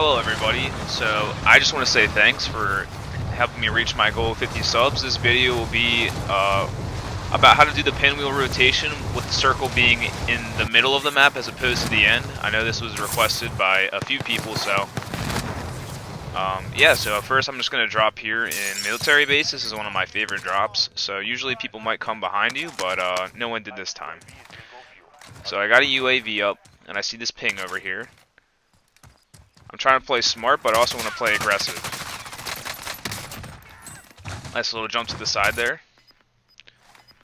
Hello everybody, so I just want to say thanks for helping me reach my goal of 50 subs. This video will be about how to do the pinwheel rotation with the circle being in the middle of the map as opposed to the end. I know this was requested by a few people, so yeah, so first I'm just going to drop here in military base. This is one of my favorite drops, so usually people might come behind you, but no one did this time. So I got a UAV up, and I see this ping over here. I'm trying to play smart, but I also want to play aggressive. Nice little jump to the side there.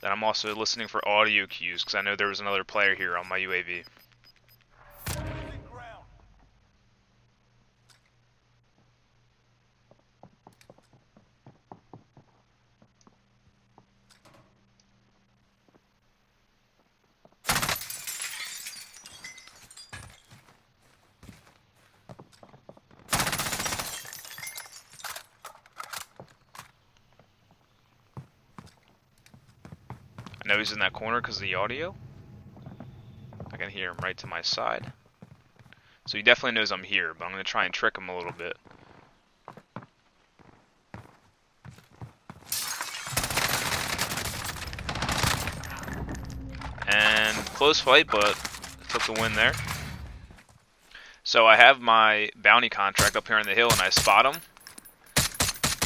Then I'm also listening for audio cues, because I know there was another player here on my UAV. I know he's in that corner because of the audio. I can hear him right to my side. So he definitely knows I'm here, but I'm going to try and trick him a little bit. And close fight, but took the win there. So I have my bounty contract up here on the hill and I spot him.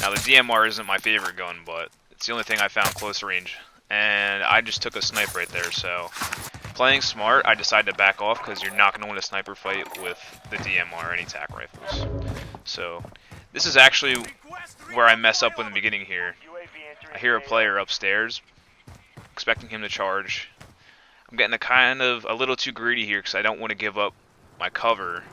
Now the DMR isn't my favorite gun, but it's the only thing I found close range. And I just took a snipe right there, so playing smart, I decided to back off because you're not going to win a sniper fight with the DMR or any TAC rifles. So this is actually where I mess up in the beginning here. I hear a player upstairs, expecting him to charge. I'm getting a little too greedy here because I don't want to give up my cover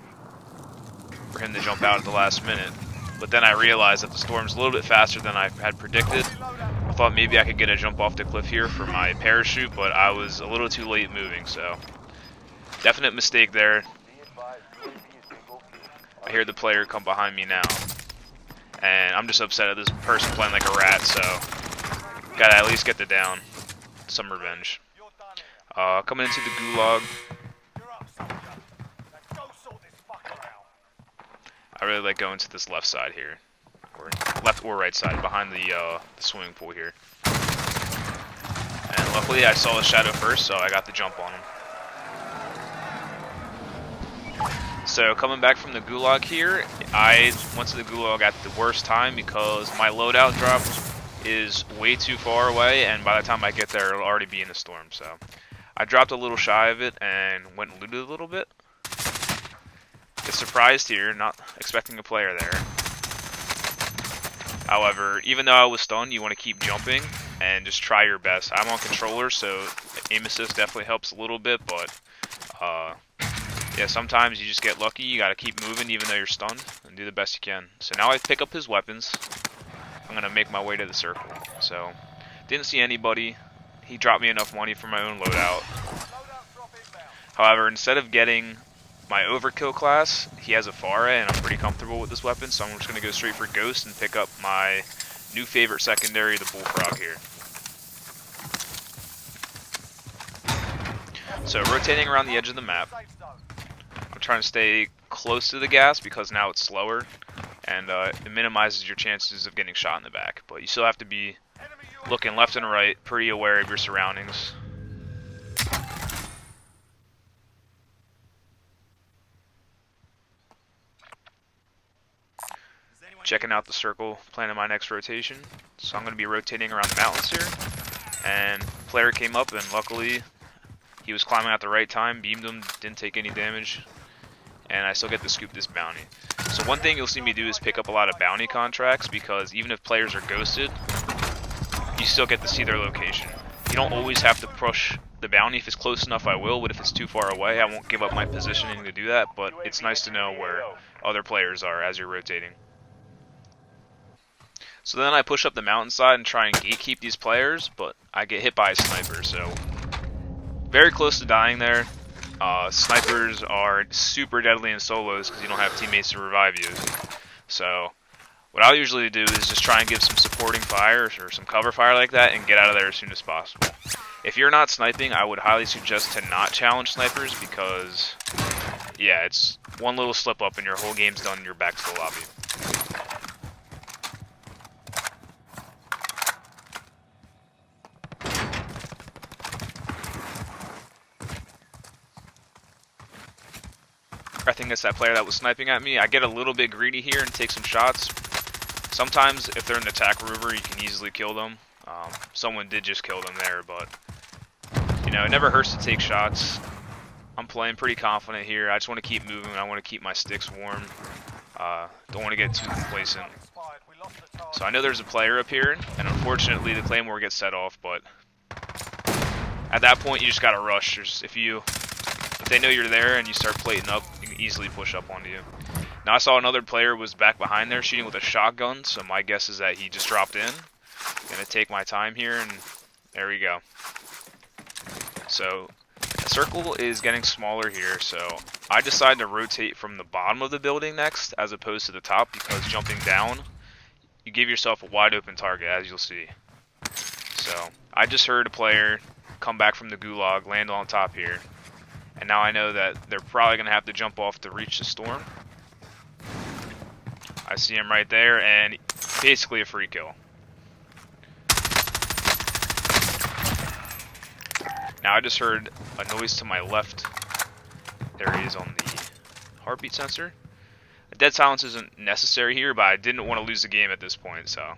for him to jump out at the last minute. But then I realized that the storm's a little bit faster than I had predicted. I thought maybe I could get a jump off the cliff here for my parachute, but I was a little too late moving, so definite mistake there. I hear the player come behind me now, and I'm just upset at this person playing like a rat, so gotta at least get the down. Some revenge. Coming into the gulag. I really like going to this left side here, or left or right side, behind the swimming pool here. And luckily I saw a shadow first, so I got the jump on him. So coming back from the gulag here, I went to the gulag at the worst time because my loadout drop is way too far away, and by the time I get there it'll already be in the storm. So I dropped a little shy of it and went and looted a little bit. Get surprised here, not expecting a player there. However, even though I was stunned, you want to keep jumping and just try your best. I'm on controller, so aim assist definitely helps a little bit, but yeah, sometimes you just get lucky. You got to keep moving even though you're stunned and do the best you can. So now I pick up his weapons. I'm going to make my way to the circle. So, didn't see anybody. He dropped me enough money for my own loadout. However, instead of getting my overkill class, he has a FARA, and I'm pretty comfortable with this weapon, so I'm just going to go straight for Ghost and pick up my new favorite secondary, the Bullfrog here. So rotating around the edge of the map, I'm trying to stay close to the gas because now it's slower, and it minimizes your chances of getting shot in the back, but you still have to be looking left and right, pretty aware of your surroundings. Checking out the circle, planning my next rotation. So I'm going to be rotating around the mountains here. And player came up, and luckily he was climbing at the right time, beamed him, didn't take any damage, and I still get to scoop this bounty. So one thing you'll see me do is pick up a lot of bounty contracts, because even if players are ghosted, you still get to see their location. You don't always have to push the bounty. If it's close enough, I will, but if it's too far away, I won't give up my positioning to do that, but it's nice to know where other players are as you're rotating. So then I push up the mountainside and try and gatekeep these players, but I get hit by a sniper, so very close to dying there. Snipers are super deadly in solos because you don't have teammates to revive you. So what I'll usually do is just try and give some supporting fire or some cover fire like that and get out of there as soon as possible. If you're not sniping, I would highly suggest to not challenge snipers because Yeah, it's one little slip up and your whole game's done and you're back to the lobby. I think it's that player that was sniping at me. I get a little bit greedy here and take some shots. Sometimes if they're in the attack rover, you can easily kill them. Someone did just kill them there, but you know, it never hurts to take shots. I'm playing pretty confident here. I just want to keep moving. I want to keep my sticks warm. Don't want to get too complacent. So I know there's a player up here, and unfortunately the claymore gets set off, but at that point you just gotta rush. If they know you're there and you start plating up, you can easily push up onto you. Now I saw another player was back behind there shooting with a shotgun, so my guess is that he just dropped in. Gonna take my time here, and there we go. So the circle is getting smaller here, so I decided to rotate from the bottom of the building next as opposed to the top, because jumping down, you give yourself a wide open target, as you'll see. So I just heard a player come back from the gulag, land on top here, and now I know that they're probably going to have to jump off to reach the storm. I see him right there, and basically a free kill. Now I just heard a noise to my left. There he is on the heartbeat sensor. The dead silence isn't necessary here, but I didn't want to lose the game at this point, so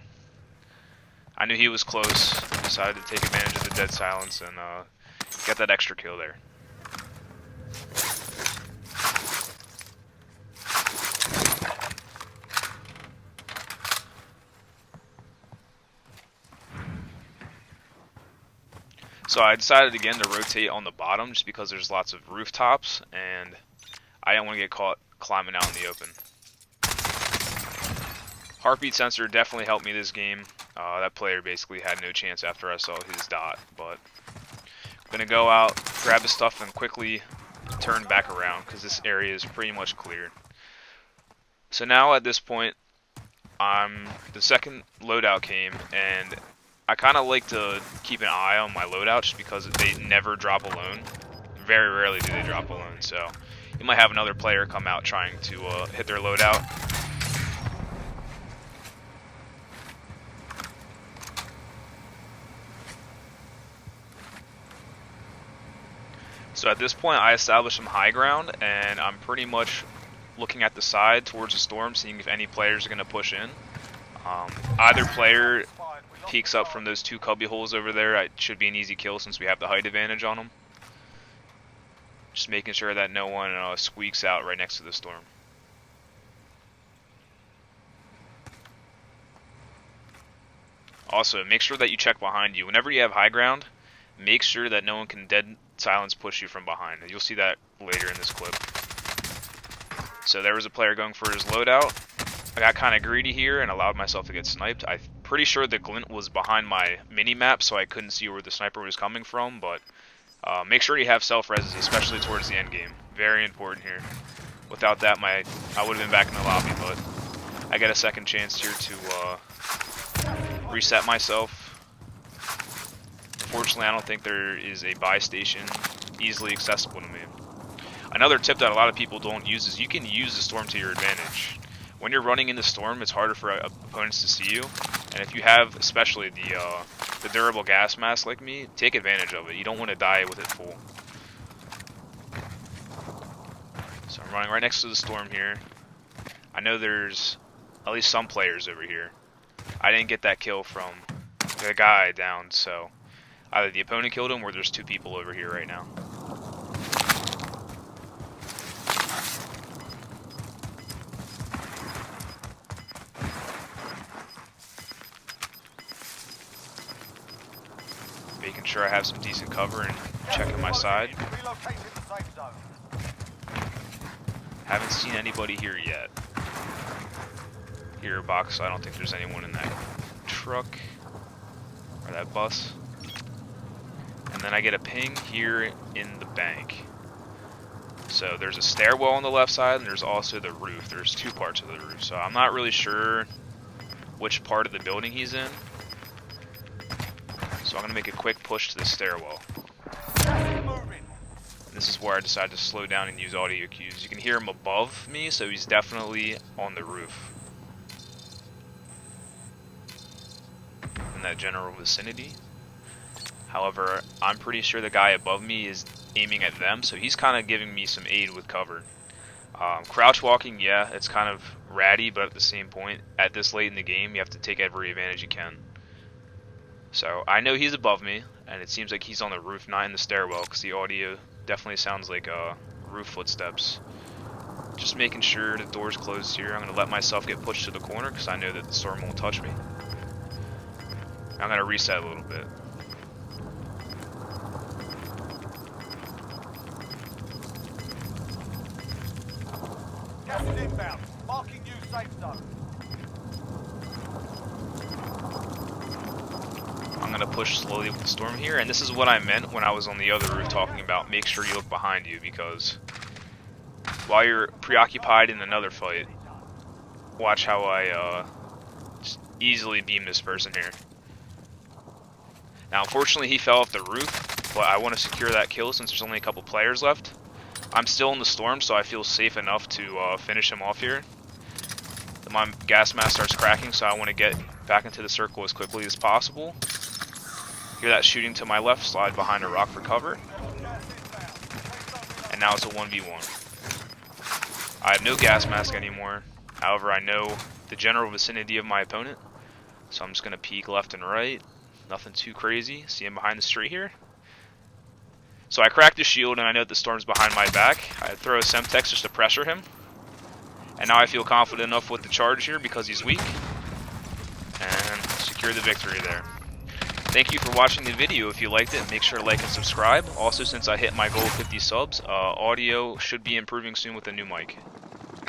I knew he was close. Decided to take advantage of the dead silence and get that extra kill there. So I decided again to rotate on the bottom just because there's lots of rooftops and I didn't want to get caught climbing out in the open. Heartbeat sensor definitely helped me this game. That player basically had no chance after I saw his dot, but I'm going to go out, grab his stuff, and quickly turn back around because this area is pretty much cleared. So now at this point, the second loadout came, and I kind of like to keep an eye on my loadout just because they never drop alone. Very rarely do they drop alone, so you might have another player come out trying to hit their loadout. So at this point I established some high ground and I'm pretty much looking at the side towards the storm, seeing if any players are going to push in. Either player peeks up from those two cubby holes over there, it should be an easy kill since we have the height advantage on them. Just making sure that no one squeaks out right next to the storm. Also, make sure that you check behind you. Whenever you have high ground, make sure that no one can dead silence push you from behind. You'll see that later in this clip. So there was a player going for his loadout. I got kind of greedy here and allowed myself to get sniped. I'm pretty sure the glint was behind my mini-map, so I couldn't see where the sniper was coming from, but make sure you have self-reses, especially towards the end game. Very important here. Without that, I would have been back in the lobby, but I get a second chance here to reset myself. Unfortunately, I don't think there is a buy station easily accessible to me. Another tip that a lot of people don't use is you can use the storm to your advantage. When you're running in the storm, it's harder for opponents to see you, and if you have especially the durable gas mask like me, take advantage of it. You don't want to die with it full. So I'm running right next to the storm here. I know there's at least some players over here. I didn't get that kill from the guy down, so either the opponent killed him or there's two people over here right now. Making sure I have some decent cover and checking my side. Haven't seen anybody here yet. Here box, so I don't think there's anyone in that truck or that bus. And then I get a ping here in the bank. So there's a stairwell on the left side and there's also the roof. There's two parts of the roof, so I'm not really sure which part of the building he's in. So I'm going to make a quick push to the stairwell. This is where I decided to slow down and use audio cues. You can hear him above me, so he's definitely on the roof. In that general vicinity. However, I'm pretty sure the guy above me is aiming at them, so he's kind of giving me some aid with cover. Crouch walking, yeah, it's kind of ratty, but at the same point, at this late in the game, you have to take every advantage you can. So I know he's above me, and it seems like he's on the roof, not in the stairwell, because the audio definitely sounds like roof footsteps. Just making sure the door's closed here. I'm going to let myself get pushed to the corner, because I know that the storm won't touch me. I'm going to reset a little bit. Gas is inbound. Marking new safe zone. I'm going to push slowly with the storm here, and this is what I meant when I was on the other roof talking about make sure you look behind you, because while you're preoccupied in another fight, watch how I just easily beam this person here. Now unfortunately he fell off the roof, but I want to secure that kill since there's only a couple players left. I'm still in the storm, so I feel safe enough to finish him off here. My gas mask starts cracking, so I want to get back into the circle as quickly as possible. Hear that shooting to my left, slide behind a rock for cover. And now it's a 1v1. I have no gas mask anymore. However, I know the general vicinity of my opponent, so I'm just going to peek left and right. Nothing too crazy. See him behind the tree here. So I cracked the shield, and I know that the storm's behind my back. I throw a Semtex just to pressure him. And now I feel confident enough with the charge here because he's weak. And secure the victory there. Thank you for watching the video. If you liked it, make sure to like and subscribe. Also, since I hit my goal of 50 subs, audio should be improving soon with a new mic.